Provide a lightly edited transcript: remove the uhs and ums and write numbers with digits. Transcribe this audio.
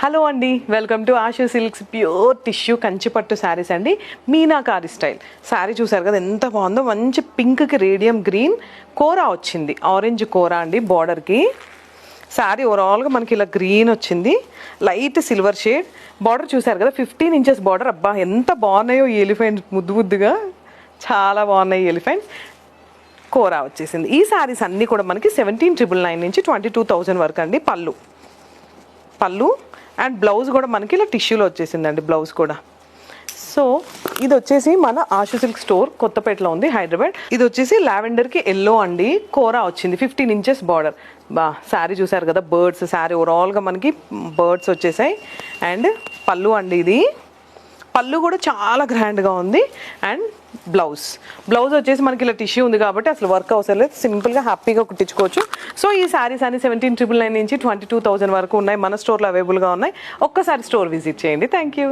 Hello అండి, welcome to Ashu silks pure tissue కంచిపట్టు శారీస్ అండి. మీనాకారి స్టైల్ శారీ చూసారు కదా ఎంత బాగుందో. మంచి పింక్కి రేడియం గ్రీన్ కోరా వచ్చింది, ఆరెంజ్ కోరా అండి బార్డర్కి. శారీ ఓవరాల్గా మనకి ఇలా గ్రీన్ వచ్చింది, లైట్ సిల్వర్ షేడ్. బార్డర్ చూసారు కదా 15 ఇంచెస్ బార్డర్. అబ్బా ఎంత బాగున్నాయో ఈ ఎలిఫెంట్స్, ముద్దు ముద్దుగా చాలా బాగున్నాయి ఈ ఎలిఫెంట్స్. కోరా వచ్చేసింది. ఈ శారీస్ అన్నీ కూడా మనకి 17,999 నుంచి 22,000 వరకు అండి. పళ్ళు అండ్ బ్లౌజ్ కూడా మనకి ఇలా టిష్యూలో వచ్చేసిందండి బ్లౌజ్ కూడా. సో ఇది వచ్చేసి మన ఆషు సిల్క్ స్టోర్ కొత్తపేటలో ఉంది, హైదరాబాద్. ఇది వచ్చేసి లావెండర్కి ఎల్లో అండి, కోరా వచ్చింది, 15 ఇంచెస్ బార్డర్. శారీ చూసారు కదా బర్డ్స్, శారీ ఓవరాల్గా మనకి బర్డ్స్ వచ్చేసాయి. అండ్ పళ్ళు అండి, ఇది పళ్ళు కూడా చాలా గ్రాండ్గా ఉంది. అండ్ బ్లౌజ్ వచ్చేసి మనకి ఇలా టిష్యూ ఉంది కాబట్టి అసలు వర్క్ అవసరం లేదు, సింపుల్గా హ్యాపీగా కుట్టించుకోవచ్చు. సో ఈ శారీస్ అన్ని 17,999 నుంచి 22,000 వరకు ఉన్నాయి, మన స్టోర్లో అవైలబుల్గా ఉన్నాయి. ఒక్కసారి స్టోర్ విజిట్ చేయండి. Thank you.